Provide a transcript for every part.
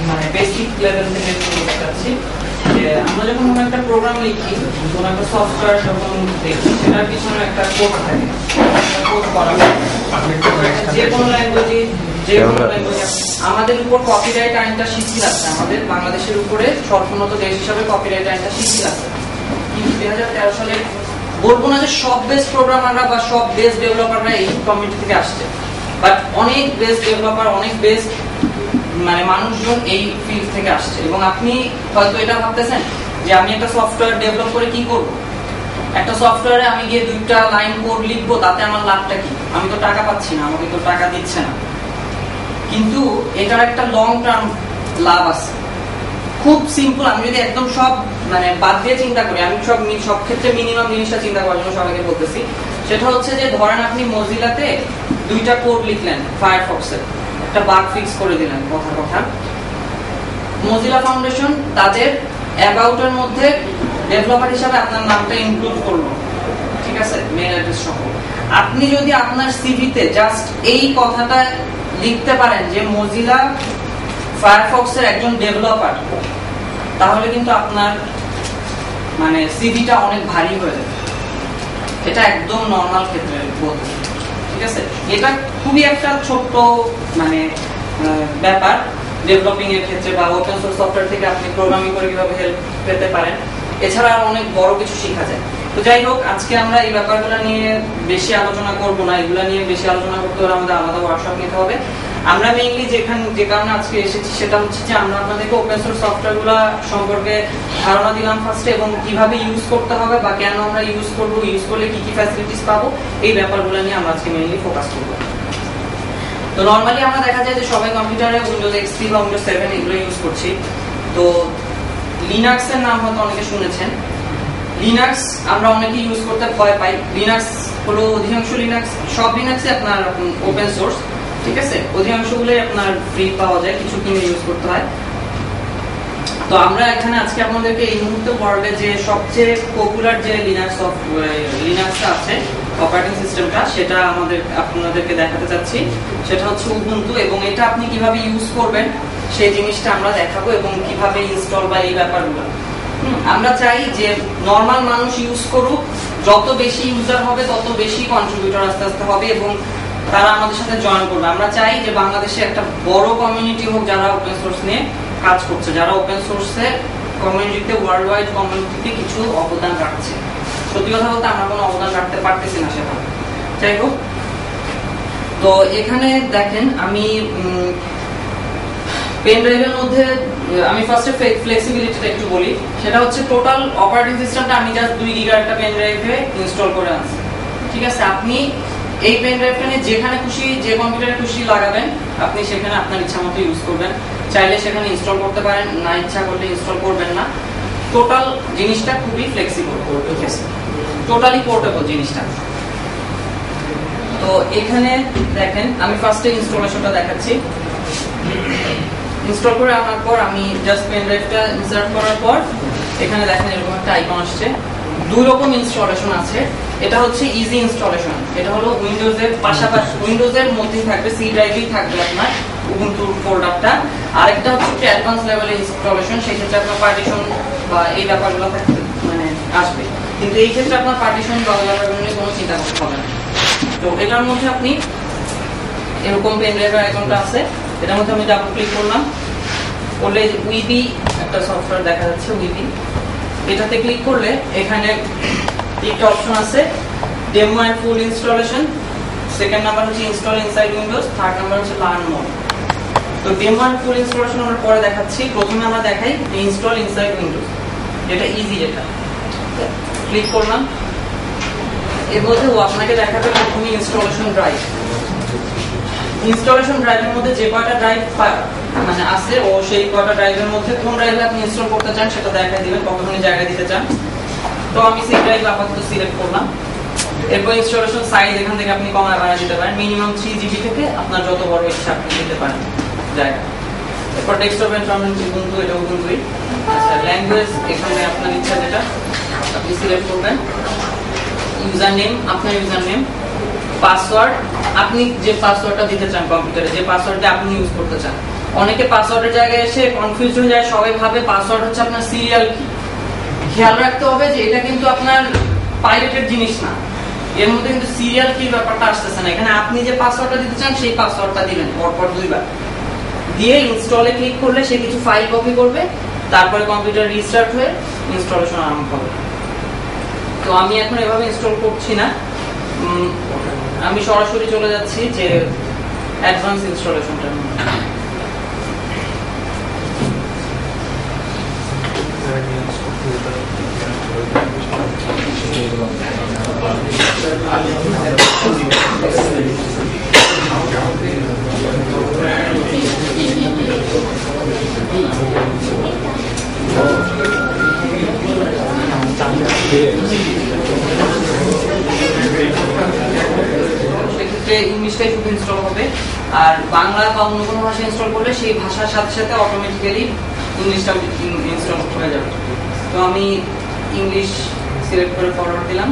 মানে basic level থেকে বলতে চাচ্ছি যে আমরা যখন কোনো একটা প্রোগ্রাম লিখি, কোনো একটা সফটওয়্যার যখন দেখি, সেটার পিছনে একটা কোড থাকে, কোড করা যে কোনো ল্যাঙ্গুয়েজে, আমাদের উপর কপিরাইট আইনটা শিথিল আছে, আমাদের বাংলাদেশের উপরে সর্বোন্নত দেশ হিসাবে কপিরাইট আইনটা শিথিল আছে। কিন্তু 2013 সালে বলবো না যে সব বেস্ট প্রোগ্রামাররা বা সব বেস্ট ডেভেলপাররা এই কমিউনিটি থেকে আসছে, বাট অনেক বেস্ট ডেভেলপার, অনেক বেস্ট মানে মানুষজন এই ফিল্ড থেকে আসছে। এবং আপনি হয়তো এটা ভাবতেছেন যে আমি একটা সফটওয়্যার ডেভেলপ করে কি করব, একটা সফটওয়্যারে আমি গিয়ে 2টা লাইন কোড লিখবো, তাতে আমার লাভটা কি? আমি তো টাকা পাচ্ছি না, আমাকে তো টাকা দিচ্ছে না। কিন্তু এটার একটা লং টার্ম লাভ আছে। খুব সিম্পল, আমি যদি একদম সব মানে বাদ দিয়ে চিন্তা করি, আমি সব ক্ষেত্রে মিনিমাম জিনিসটা চিন্তা করার জন্য সবাইকে বলতেছি, সেটা হচ্ছে যে ধরেন আপনি মজিলাতে 2টা কোড লিখলেন, ফায়ারফক্সে একটা বাগ ফিক্স করে দিলেন, কথা মজিলা ফাউন্ডেশন তাদের অ্যাবাউট এর মধ্যে ডেভেলপার হিসেবে আপনার নামটা ইনক্লুড করলো, ঠিক আছে, মেল অ্যাড্রেস সহ। আপনি যদি আপনার সিভিতে জাস্ট এই কথাটা লিখতে পারেন যে মজিলা ফায়ারফক্সের একজন ডেভেলপার, তাহলে কিন্তু আপনার মানে সিভিটা অনেক ভারী হয়ে যাবে। এটা একদম নরমাল ক্ষেত্রে বলতে, ঠিক আছে। এটা খুবই একটা ছোট্ট মানে ব্যাপার ডেভেলপিং এর ক্ষেত্রে বা ওপেন সোর্স সফটওয়্যার থেকে আপনি প্রোগ্রামিং করে কিভাবে হেল্প পেতে পারেন, এছাড়া অনেক বড় কিছু শেখা যায়। তো যাই হোক, আজকে আমরা এই ব্যাপারগুলো নিয়ে বেশি আলোচনা করব না, এগুলো নিয়ে বেশি আলোচনা করতে হলে আমাদের আলাদা ওয়ার্কশপ নিতে হবে। আমরা মেইনলি যে কারণে আজকে এসেছি সেটা হচ্ছে যে আমরা আপনাদেরকে ওপেন সোর্স সফটওয়্যারগুলো সম্পর্কে ধারণা দিলাম ফার্স্টে, এবং কিভাবে ইউজ করতে হবে বা কেন আমরা ইউজ করব, ইউজ করলে কি কি ফ্যাসিলিটিস পাবো, এই ব্যাপারগুলো নিয়ে আমরা আজকে মেইনলি ফোকাস করব। তো নরমালি আমরা দেখা যায় যে সবাই কম্পিউটারে উইন্ডোজ এক্সপি বা উইন্ডোজ 7 এগুলো ইউজ করছি। তো লিনাক্স এর নাম হয়তো অনেকে শুনেছেন। লিনাক্স আমরা অনেকে ইউজ করতে ভয় পাই। লিনাক্স হলো অধিকাংশ লিনাক্স, সব লিনাক্সই আপনার ওপেন সোর্স, ঠিক আছে, অধিকাংশগুলোই আপনার ফ্রি পাওয়া যায়, কিছু কিনে ইউজ করতে হয়। তো আমরা এখানে আজকে আপনাদেরকে এই মুহূর্তে ওয়ার্ল্ডে যে সবচেয়ে পপুলার যে লিনাক্স আছে অপারেটিং সিস্টেমটা, সেটা আপনাদেরকে দেখাতে চাচ্ছি। সেটা হচ্ছে উবুন্টু, এবং এটা আপনি কিভাবে ইউজ করবেন সেই জিনিসটা আমরা দেখাবো, এবং কিভাবে ইনস্টল বা এই ব্যাপারগুলো। আমরা চাই যে নরমাল মানুষ ইউজ করুক, যত বেশি ইউজার হবে তত বেশি কন্ট্রিবিউটর আস্তে আস্তে হবে এবং তারা আমাদের সাথে জয়েন করবে। আমরা চাই যে বাংলাদেশে একটা বড় কমিউনিটি হোক যারা ওপেন সোর্স নিয়ে কাজ করছে, যারা ওপেন সোর্সের কমিউনিটিতে, ওয়ার্ল্ড ওয়াইড কমিউনিটিতে কিছু অবদান রাখছে। সত্যি কথা বলতে আমরা কোনো অবদান রাখতে পারতেছি না সেটা। যাই হোক, তো এখানে দেখেন আমি পেন ড্রাইভের মধ্যে আমি ফার্স্টে ফ্লেক্সিবিলিটিটা একটু বলি। সেটা হচ্ছে টোটাল অপারেটিং সিস্টেমটা আমি জাস্ট 2 গিগা একটা পেন ড্রাইভে ইনস্টল করে আনছি, ঠিক আছে। আপনি এই পেন ড্রাইভটা নিয়ে যেখানে খুশি, যে কম্পিউটারে খুশি লাগাবেন, আপনি সেখানে আপনার ইচ্ছা মতো ইউজ করবেন। চাইলে সেখানে ইনস্টল করতে পারেন, না ইচ্ছা করলে ইনস্টল করবেন না। টোটাল জিনিসটা খুবই ফ্লেক্সিবল, ঠিক আছে, টোটালি পোর্টেবল জিনিসটা। তো এখানে দেখেন আমি ফার্স্টে ইনস্টলেশনটা দেখাচ্ছি। ইনস্টল করে আনার পর আমি জাস্ট পেন ড্রাইভটা ইনসার্ট করার পর এখানে দেখেন এরকম একটা আইকন আসছে। 2 রকম ইনস্টলেশন আছে। এটা হচ্ছে ইজি ইনস্টলেশন, এটা হলো উইন্ডোজের পাশাপাশি উইন্ডোজের মধ্যেই থাকবে, সি ড্রাইভেই থাকবে আপনার উবুন্টু ফোল্ডারটা। আরেকটা হচ্ছে একটু অ্যাডভান্স লেভেলের ইনস্টলেশন, সেই ক্ষেত্রে আপনার পার্টিশন বা এই ব্যাপারগুলো মানে আসবে, কিন্তু এই ক্ষেত্রে আপনার পার্টিশন বা ব্যাপারগুলো নিয়ে কোনো চিন্তা করতে হবে না। তো এটার মধ্যে আপনি এরকম পেন ড্রাইভের আইকনটা আছে, এটার মধ্যে আমি ডাবল ক্লিক করলাম, করলে উইবি একটা সফটওয়্যার দেখা যাচ্ছে, উইবি। এটাতে ক্লিক করলে এখানে একটা অপশন আছে, demo and full installation. Second number হচ্ছে install inside Windows, third number হচ্ছে লার্ন মোড। তো ডেমো এন্ড ফুল ইনস্টলেশন আমরা পরে দেখাচ্ছি। প্রথমে আমরা দেখাই ইনস্টল ইনসাইড উইন্ডোজ, যেটা ইজি, যেটা ক্লিক করলাম। এর মধ্যে আপনাকে দেখাবে প্রথমে ইনস্টলেশন ড্রাইভ। ইনস্টলেশন ড্রাইভের মধ্যে যে কয়টা ড্রাইভ মানে আছে, ও সেই কয়টা ড্রাইভের মধ্যে কোন ড্রাইভে আপনি ইনস্টল করতে চান সেটা দেখাই দিবেন, কতখানি জায়গা দিতে চান। তো আমি সি ড্রাইভ আপাতত সিলেক্ট করলাম। এরপর ইনস্টলেশন সাইজ এখান থেকে আপনি কমায় বাড়ায় দিতে পারেন, মিনিমাম 3 জিবি থেকে আপনার যত বড় ইচ্ছা আপনি দিতে পারেন জায়গা। এরপর ডেস্কটপ এনভায়রনমেন্ট উবুন্টু, এটা উবুন্টুই। আচ্ছা, ল্যাঙ্গুয়েজ এখানে আপনার ইচ্ছা যেটা আপনি সিলেক্ট করবেন। ইউজার নেম, আপনার ইউজার নেম। পাসওয়ার্ড, আপনি যে পাসওয়ার্ডটা দিতে চান কম্পিউটারে, যে পাসওয়ার্ডটা আপনি ইউজ করতে চান। অনেকে পাসওয়ার্ডের জায়গায় এসে কনফিউজ হয়ে যায়, সবাই ভাবে পাসওয়ার্ড হচ্ছে আপনার সিরিয়াল কি। খেয়াল রাখতে হবে যে এটা কিন্তু আপনার পাইরেটেড জিনিস না, এর মধ্যে কিন্তু সিরিয়াল কি ব্যাপারটা আসতেছে না। এখানে আপনি যে পাসওয়ার্ডটা দিতে চান সেই পাসওয়ার্ডটা দিবেন পরপর 2 বার দিয়ে ইনস্টলে ক্লিক করলে সে কিছু ফাইল কপি করবে, তারপরে কম্পিউটার রিস্টার্ট হয়ে ইনস্টলেশন আরম্ভ হবে। তো আমি এখন এভাবে ইনস্টল করছি না, আমি সরাসরি চলে যাচ্ছি যে অ্যাডভান্স ইনস্টলেশনটা। সেক্ষেত্রে ইংলিশটাই শুধু ইনস্টল হবে, আর বাংলা বা অন্য কোনো ভাষা ইনস্টল করলে সেই ভাষার সাথে সাথে অটোমেটিক্যালি ইংলিশটা ইনস্টল হয়ে যাবে। তো আমি ইংলিশ সিলেক্ট করে ফরওয়ার্ড দিলাম।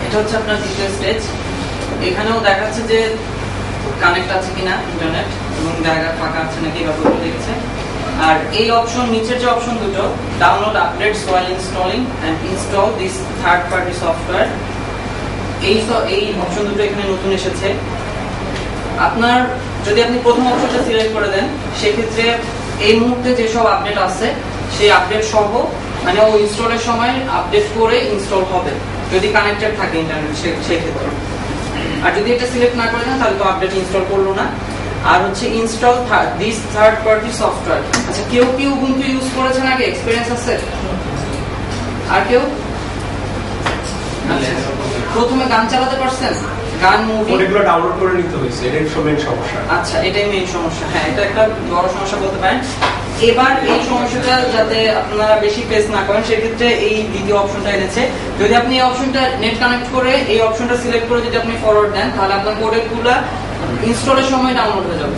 এটা হচ্ছে আপনার দ্বিতীয় স্টেজ। এখানেও দেখাচ্ছে যে কানেক্ট আছে কিনা ইন্টারনেট এবং জায়গা ফাঁকা আছে নাকি ব্যাপারগুলো দেখছে। আর এই অপশন, নিচের যে অপশন দুটো, download updates while installing and install this third party software, এই অপশন দুটো এখানে নতুন এসেছে। আপনার যদি আপনি প্রথম অপশনটা সিলেক্ট করে দেন, সেক্ষেত্রে এই মুহূর্তে যেসব আপডেট আছে সেই আপডেট সহ, মানে ও ইনস্টলের সময় আপডেট করে ইনস্টল হবে যদি কানেক্টেড থাকে ইন্টারনেট সেই ক্ষেত্রে। আর যদি এটা সিলেক্ট না করে দেন তাহলে তো আপডেট ইনস্টল করলো না। আর হচ্ছে install this third party software. আচ্ছা, কেউ কি উবুন্টু ইউজ করেছেন আগে, এক্সপেরিয়েন্স আছে? আর কেউ প্রথমে গান চালাতে পারছেন? গান, মুভি এগুলো ডাউনলোড করে নিতে হয়েছে, এটাই মেইন সমস্যা। আচ্ছা, এটাই মেইন সমস্যা। হ্যাঁ, এটা একটা বড় সমস্যা বলতে পারেন। এবার এই সমস্যাটা যাতে আপনারা বেশি ফেস না করেন সেক্ষেত্রে এই দ্বিতীয় অপশনটা এনেছে। যদি আপনি এই অপশনটা নেট কানেক্ট করে এই অপশনটা সিলেক্ট করে যদি আপনি ফরওয়ার্ড দেন, তাহলে আপনার কোডগুলো ইনস্টলের সময় ডাউনলোড হয়ে যাবে।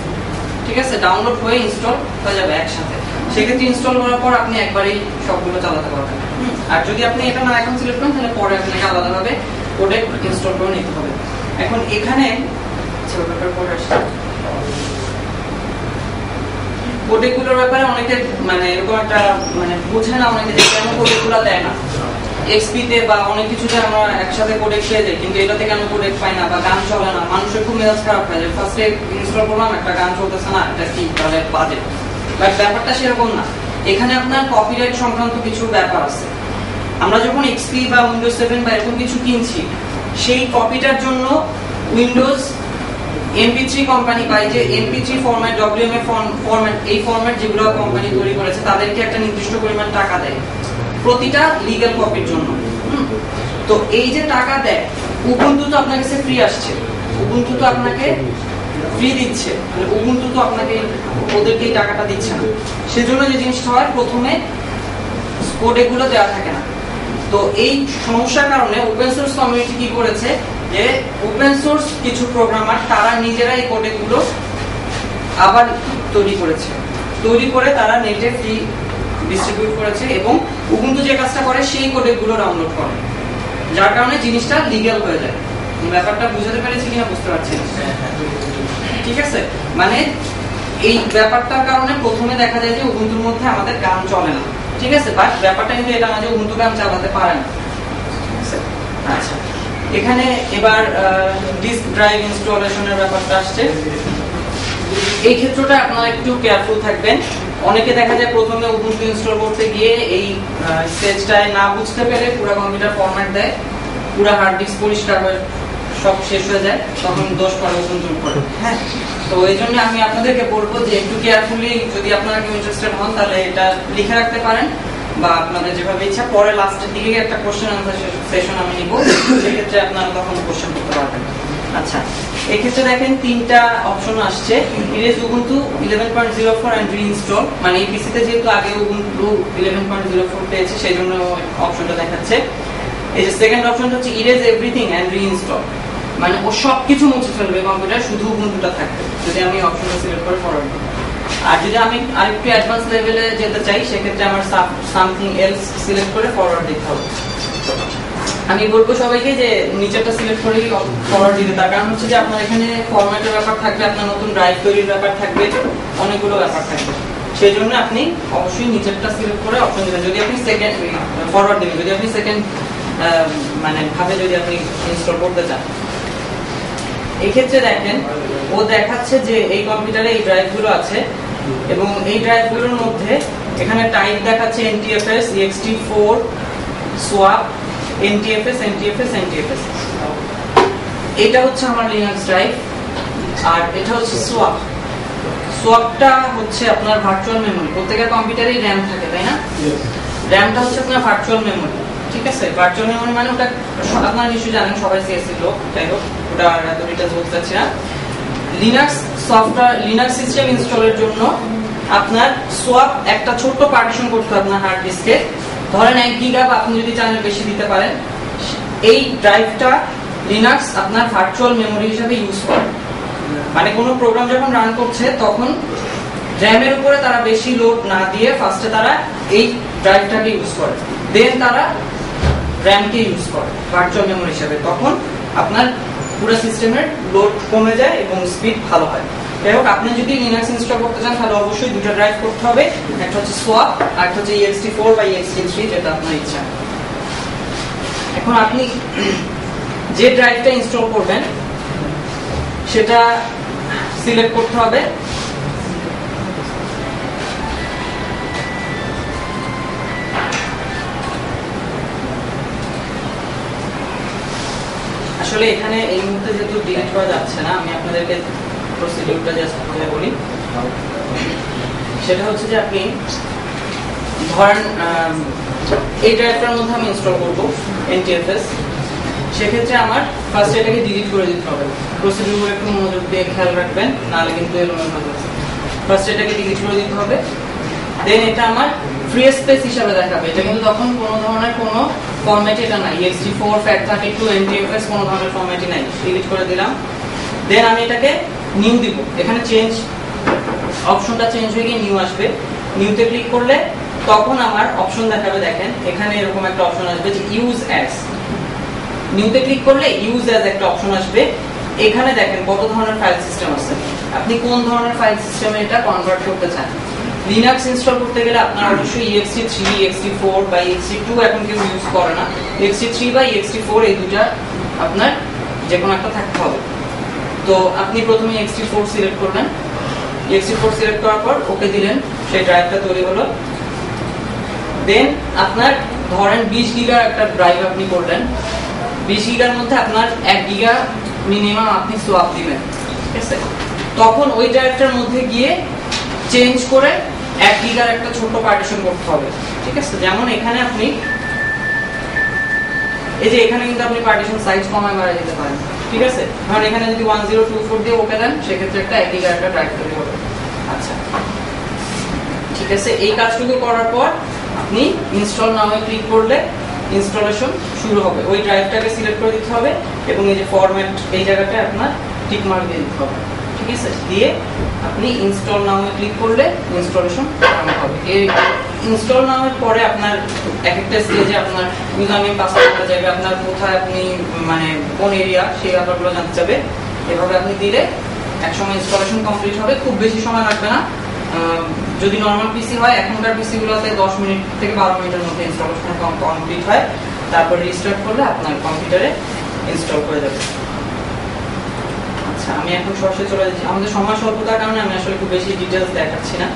ঠিক আছে, ডাউনলোড হয়ে ইনস্টল হয়ে যাবে একসাথে। সেক্ষেত্রে ইনস্টল করার পর আপনি একবারেই সবগুলো চালাতে পারবেন। আর যদি আপনি এটা না এখন সিলেক্ট করেন তাহলে পরে আপনাকে আলাদাভাবে কোডে ইনস্টল করে নিতে হবে। এখন এখানে কোডেগুলোর ব্যাপারে অনেকে মানে এরকম একটা মানে বোঝে না অনেকে যে কেন কোডেগুলো দেয় না। এক্সপিতে বা অনেক কিছুতে আমরা একসাথে কোডেক পেয়ে যাই, কিন্তু এটাতে কেন কোডেক পাই না বা গান চলে না, মানুষের খুব মেজাজ খারাপ হয়ে যায়। ফার্স্টে ইনস্টল করলাম, একটা গান চলতেছে না, এটা কি তাহলে বাজে। বাট ব্যাপারটা সেরকম না, এখানে আপনার কপিরাইট সংক্রান্ত কিছু ব্যাপার আছে। আমরা যখন এক্সপি বা উইন্ডোজ 7 বা এরকম কিছু কিনছি, সেই কপিটার জন্য উইন্ডোজ MP3 কোম্পানি পায়, যে MP3 ফরম্যাট, WMA ফরম্যাট, এই ফরম্যাট যেগুলো কোম্পানি তৈরি করেছে তাদেরকে একটা নির্দিষ্ট পরিমাণ টাকা দেয় প্রতিটা লিগ্যাল কপির জন্য। তো এই যে টাকা দেয়, উবুন্টু তো আপনার কাছে ফ্রি আসছে, উবুন্টু তো আপনাকে ফ্রি দিচ্ছে, উবুন্টু তো আপনাকে ওদেরকে এই টাকাটা দিচ্ছে না। সেজন্য যে জিনিসটা হয়, প্রথমে কোডেগুলো দেওয়া থাকে না। তো এই সমস্যার কারণে ওপেন সোর্স কমিউনিটি কি করেছে, যে ওপেন সোর্স কিছু প্রোগ্রামার তারা নিজেরা এই কোডেগুলো আবার তৈরি করেছে, তৈরি করে তারা নেটে ফ্রি ডিস্ট্রিবিউট করেছে এবং উবুন্টু যে কাজটা করে সেই কোডেগুলো ডাউনলোড করে, যার কারণে জিনিসটা লিগ্যাল হয়ে যায়। ব্যাপারটা বুঝতে পেরেছি কিনা বুঝতে পারছি না? ঠিক আছে, মানে এই ব্যাপারটার কারণে প্রথমে দেখা যায় যে উবুন্টুর মধ্যে আমাদের গান চলে না। ঠিক আছে, বাট ব্যাপারটা কিন্তু এটা না যে উবুন্টু গান চালাতে পারে না। আচ্ছা, এখানে এবার ডিস্ক ড্রাইভ ইনস্টলেশনের ব্যাপারটা আসছে। এই ক্ষেত্রটা আপনারা একটু কেয়ারফুল থাকবেন। অনেকে দেখা যায় প্রথমে উবুন্টু ইনস্টল করতে গিয়ে এই স্টেজটায় না বুঝতে পেরে পুরো কম্পিউটার ফরম্যাট দেয়, পুরো হার্ড ডিস্ক পরিষ্কার হয়ে সব শেষ হয়ে যায়, তখন দোষ পড়ে উবুন্টু করে। হ্যাঁ, তো এই জন্য আমি আপনাদেরকে বলবো যে একটু কেয়ারফুলি, যদি আপনারা কেউ ইন্টারেস্টেড হন তাহলে এটা লিখে রাখতে পারেন, বা আপনাদের যেভাবে ইচ্ছা পরে লাস্টের দিকে একটা কোশ্চেন আনসার সেশন আমি নিব, সেক্ষেত্রে আপনারা তখন কোশ্চেন করতে পারবেন। আচ্ছা, এক্ষেত্রে দেখেন তিনটা অপশন আসছে, ইরেজ উবুন্টু 11.04 এন্ড রিইনস্টল। মানে এই পিসিতে যেহেতু আগে উবুন্টু 11.04 পেয়েছে সেই জন্য অপশনটা দেখাচ্ছে। এই যে সেকেন্ড অপশনটা হচ্ছে ইরেজ এভরিথিং এন্ড রিইনস্টল, মানে ও সবকিছু মুছে ফেলবে কম্পিউটার, শুধু উবুন্টুটা থাকবে, যদি আমি অপশনটা সিলেক্ট করে ফরওয়ার্ড করি। আর যদি আমি আরেকটু অ্যাডভান্স লেভেলে যেতে চাই সেক্ষেত্রে আমার সামথিং এলস সিলেক্ট করে ফরওয়ার্ড দিতে হবে। আমি বলবো সবাইকে যে নিচেরটা সিলেক্ট করেই ফরওয়ার্ড দিতে, তার কারণ হচ্ছে যে আপনার এখানে ফরম্যাটের ব্যাপার থাকবে, আপনার নতুন ড্রাইভ তৈরির ব্যাপার থাকবে, অনেকগুলো ব্যাপার থাকবে। সেই জন্য আপনি অবশ্যই নিচেরটা সিলেক্ট করে অপশন দিবেন। যদি আপনি সেকেন্ড ফরওয়ার্ড দিবেন, যদি আপনি সেকেন্ড মানে ভাবে যদি আপনি ইনস্টল করতে চান, এই ক্ষেত্রে দেখেন ও দেখাচ্ছে যে এই কম্পিউটারে এই ড্রাইভগুলো আছে এবং এই ড্রাইভগুলোর মধ্যে এখানে টাইপ দেখাচ্ছে NTFS, ext4, swap, NTFS, NTFS, NTFS। এটা হচ্ছে আমার লিনাক্স ড্রাইভ আর এটা হচ্ছে সোয়াপ। সোয়াপটা হচ্ছে আপনার ভার্চুয়াল মেমরি। প্রত্যেকটা কম্পিউটারেই র্যাম থাকে, তাই না? র্যামটা হচ্ছে আপনার ভার্চুয়াল মেমরি, ঠিক আছে? ভার্চুয়াল মেমরি মানে ওটা আপনারা নিশ্চয়ই জানেন, সবাই সিএসসি লোক, যাই হোক ওটা এত ডিটেইলস বলতে চাচ্ছি না। লিনাক্স সফটওয়্যার, লিনাক্স সিস্টেম ইনস্টলের জন্য আপনার সোয়াপ একটা ছোট্ট পার্টিশন করতে হবে আপনার হার্ড ডিস্কে। ধরেন 1 গিগা বা আপনি যদি চান বেশি দিতে পারেন। এই ড্রাইভটা লিনাক্স আপনার ভার্চুয়াল মেমরি হিসেবে ইউজ করে, মানে কোনো প্রোগ্রাম যখন রান করছে তখন র্যামের উপরে তারা বেশি লোড না দিয়ে ফার্স্টে তারা এই ড্রাইভটাকে ইউজ করে, দেন তারা র্যামকে ইউজ করে ভার্চুয়াল মেমরি হিসেবে। তখন আপনার পুরো সিস্টেমের লোড কমে যায় এবং স্পিড ভালো হয়। যাই হোক, আপনি যদি লিনাক্স ইনস্টল করতে চান তাহলে অবশ্যই দুটো ড্রাইভ করতে হবে, একটা হচ্ছে সোয়াপ আর একটা হচ্ছে ext4 বা ext3, যেটা আপনার ইচ্ছা। এখন আপনি যে ড্রাইভটা ইনস্টল করবেন সেটা সিলেক্ট করতে হবে। আসলে এখানে এই মুহূর্তে যেহেতু ডিলিট করা যাচ্ছে না, আমি আপনাদেরকে প্রসিডিউরটা জাস্ট বলি। সেটা হচ্ছে যে আপনি ধরেন এই ড্রাইভটার মধ্যে আমি ইনস্টল করব NTFS, সেক্ষেত্রে আমার ফার্স্ট এটাকে ডিলিট করে দিতে হবে। প্রসিডিউর একটু মনোযোগ দিয়ে খেয়াল রাখবেন, নাহলে কিন্তু এরকম হয়ে যাবে। ফার্স্ট এটাকে ডিলিট করে দিতে হবে, দেন এটা আমার ফ্রি স্পেস হিসাবে দেখাবে। এটা কিন্তু তখন কোনো ধরনের কোনো ফরম্যাট এটা নাই, ext4, FAT32, NTFS কোনো ধরনের ফরম্যাটই নাই। ডিলিট করে দিলাম, দেন আমি এটাকে নিউ দিব। এখানে চেঞ্জ অপশনটা চেঞ্জ হয়ে গিয়ে নিউ আসবে। নিউতে ক্লিক করলে তখন আমার অপশন দেখাবে, দেখেন এখানে এরকম একটা অপশন আসবে যে ইউজ অ্যাজ। নিউতে ক্লিক করলে ইউজ অ্যাজ একটা অপশন আসবে। এখানে দেখেন কত ধরনের ফাইল সিস্টেম আছে, আপনি কোন ধরনের ফাইল সিস্টেমে এটা কনভার্ট করতে চান। লিনাক্স ইনস্টল করতে গেলে আপনার অবশ্যই ext3, ext4 বা ext2 এখন কেউ ইউজ করে না, ext3 বা ext4 এই দুটা আপনার যে কোনো একটা থাকতে হবে। তো আপনি প্রথমে ext4 সিলেক্ট করবেন, ext4 সিলেক্ট করার পর ওকে দিলেন, সেই ড্রাইভটা তৈরি হলো। দেন আপনার ধরেন 20 গিগার একটা ড্রাইভ আপনি করলেন, 20 গিগার মধ্যে আপনার 1 গিগা মিনিমাম আপনি সোয়াপ দিবেন, ঠিক আছে? তখন ওই ড্রাইভটার মধ্যে গিয়ে চেঞ্জ করে 1 গিগার একটা ছোট পার্টিশন করতে হবে, ঠিক আছে? যেমন এখানে আপনি এই যে এখানে কিন্তু আপনি পার্টিশন সাইজ কমায় বাড়ায় দিতে পারেন, ঠিক আছে? কারণ এখানে যদি 1024 দিয়ে ওকে দেন সেক্ষেত্রে একটা 1 গিগার একটা ড্রাইভ তৈরি হবে। আচ্ছা, ঠিক আছে। এই কাজটুকু করার পর আপনি ইনস্টল নাও ক্লিক করলে ইনস্টলেশন শুরু হবে। ওই ড্রাইভটাকে সিলেক্ট করে দিতে হবে এবং এই যে ফরম্যাট এই জায়গাটায় আপনার টিক মার্ক দিয়ে দিতে হবে, ঠিক আছে? দিয়ে আপনি ইনস্টল নাও ক্লিক করলে ইনস্টলেশন আরম্ভ হবে। এই ইনস্টল নাওয়ের পরে আপনার এক একটা স্টেজে আপনার ইউজার নেম পাসওয়ার্ডটা যাবে, আপনার কোথায় আপনি মানে কোন এরিয়া সেই ব্যাপারগুলো জানতে চাবে। এভাবে আপনি দিলে একসময় ইনস্টলেশন কমপ্লিট হবে, খুব বেশি সময় লাগবে না। যদি নরমাল পিসি হয়, এখনকার পিসি গুলোতে 10 মিনিট থেকে 12 মিনিটের মধ্যে ইনস্টলেশন কমপ্লিট হয়। তারপর রিস্টার্ট করলে আপনার কম্পিউটারে ইনস্টল হয়ে যাবে। আচ্ছা, আমি এখন সরাসরি চলে যাচ্ছি। আমাদের সময় স্বল্পতার কারণে আমি আসলে খুব বেশি ডিটেইলস দেখাচ্ছি না।